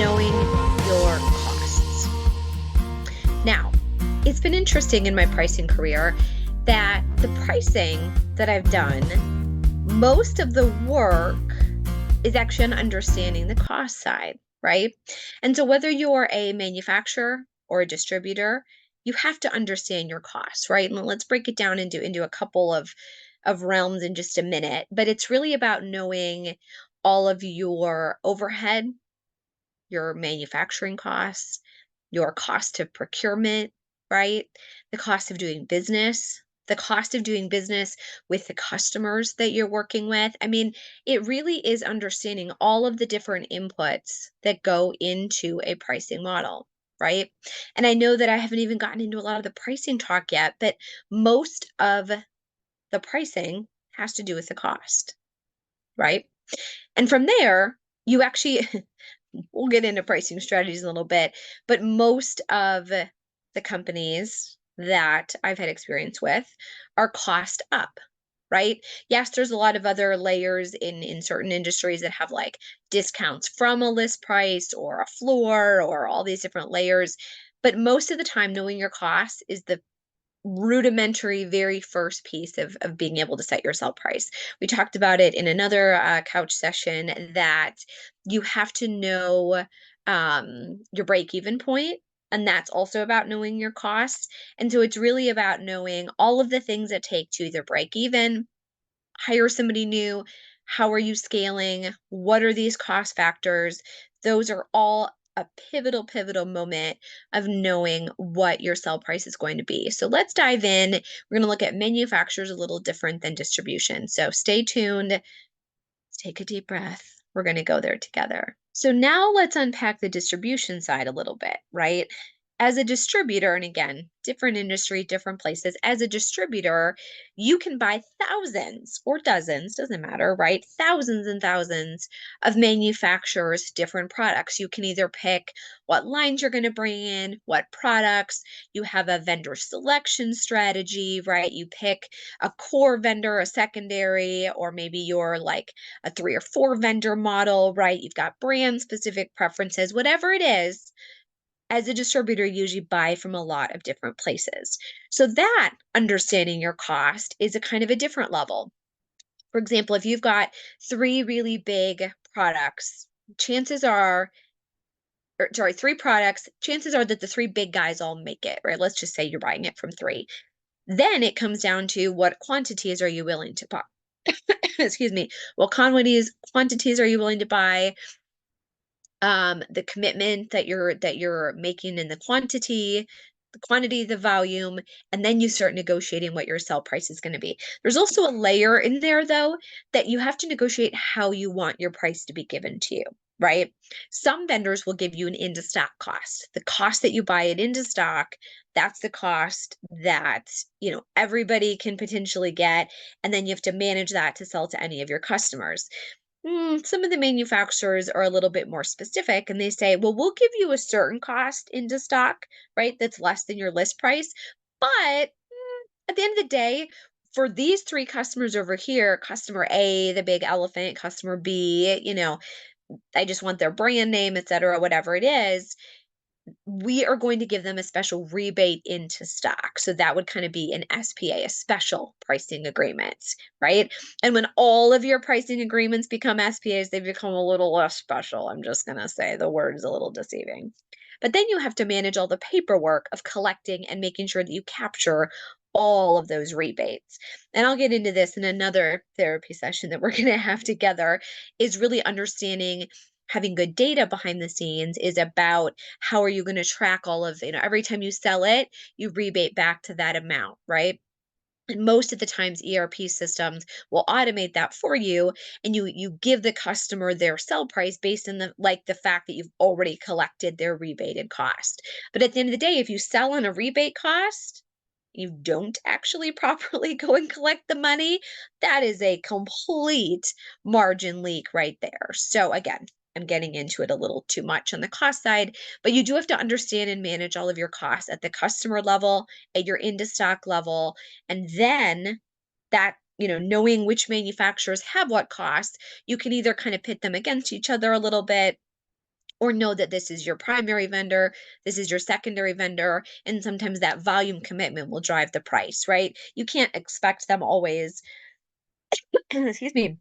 knowing your costs. Now, it's been interesting in my pricing career that the pricing that I've done, most of the work is actually on understanding the cost side, right? And so whether you're a manufacturer or a distributor, you have to understand your costs, right? And let's break it down into a couple of realms in just a minute. But it's really about knowing all of your overhead, your manufacturing costs, your cost of procurement, right? The cost of doing business, the cost of doing business with the customers that you're working with. I mean, it really is understanding all of the different inputs that go into a pricing model, right? And I know that I haven't even gotten into a lot of the pricing talk yet, but most of the pricing has to do with the cost, right? And from there, you actually we'll get into pricing strategies in a little bit, but most of the companies that I've had experience with are cost up, right? Yes, there's a lot of other layers in certain industries that have like discounts from a list price or a floor or all these different layers. But most of the time, knowing your costs is the rudimentary very first piece of being able to set your sell price. We talked about it in another couch session that you have to know your break even point, and that's also about knowing your costs. And so it's really about knowing all of the things that take to either break even, hire somebody new, how are you scaling, what are these cost factors. Those are all a pivotal moment of knowing what your sell price is going to be. So let's dive in. We're going to look at manufacturers a little different than distribution. So stay tuned. Take a deep breath. We're going to go there together. So now let's unpack the distribution side a little bit, right? As a distributor, and again, different industry, different places, as a distributor, you can buy thousands or dozens, doesn't matter, right? Thousands and thousands of manufacturers' different products. You can either pick what lines you're going to bring in, what products. You have a vendor selection strategy, right? You pick a core vendor, a secondary, or maybe you're like a 3 or 4 vendor model, right? You've got brand specific preferences, whatever it is. As a distributor, you usually buy from a lot of different places. So that understanding your cost is a kind of a different level. For example, if you've got 3 really big products, chances are, or sorry, 3 products, chances are that the 3 big guys all make it, right? Let's just say you're buying it from 3. Then it comes down to what quantities are you willing to buy? Excuse me. What quantities are you willing to buy? The commitment that you're making in the quantity, the volume, and then you start negotiating what your sell price is going to be. There's also a layer in there though that you have to negotiate how you want your price to be given to you, right? Some vendors will give you an into stock cost. The cost that you buy it into stock, that's the cost that, everybody can potentially get, and then you have to manage that to sell to any of your customers. Some of the manufacturers are a little bit more specific and they say, well, we'll give you a certain cost into stock, right? That's less than your list price. But at the end of the day, for these 3 customers over here, customer A, the big elephant, customer B, I just want their brand name, et cetera, whatever it is, we are going to give them a special rebate into stock. So that would kind of be an SPA, a special pricing agreement, right? And when all of your pricing agreements become SPAs, they become a little less special. I'm just going to say the word is a little deceiving. But then you have to manage all the paperwork of collecting and making sure that you capture all of those rebates. And I'll get into this in another therapy session that we're going to have together, is really understanding having good data behind the scenes is about how are you going to track all of, every time you sell it, you rebate back to that amount, right? And most of the times ERP systems will automate that for you, and you give the customer their sell price based on the fact that you've already collected their rebated cost. But at the end of the day, if you sell on a rebate cost, you don't actually properly go and collect the money, that is a complete margin leak right there. So again, I'm getting into it a little too much on the cost side, but you do have to understand and manage all of your costs at the customer level, at your into stock level, and then that, knowing which manufacturers have what costs, you can either kind of pit them against each other a little bit, or know that this is your primary vendor, this is your secondary vendor, and sometimes that volume commitment will drive the price, right? You can't expect them always, excuse me,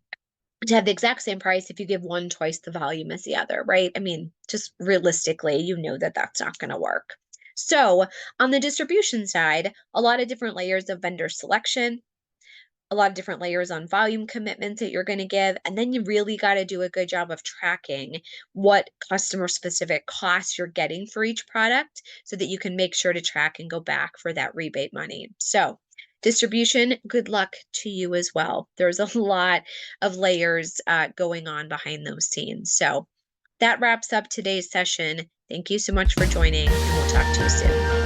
to have the exact same price if you give one twice the volume as the other, right? I mean, just realistically, you know that that's not going to work. So, on the distribution side, a lot of different layers of vendor selection, a lot of different layers on volume commitments that you're going to give. And then you really got to do a good job of tracking what customer specific costs you're getting for each product so that you can make sure to track and go back for that rebate money. So, distribution, good luck to you as well. There's a lot of layers going on behind those scenes. So, that wraps up today's session. Thank you so much for joining, and we'll talk to you soon.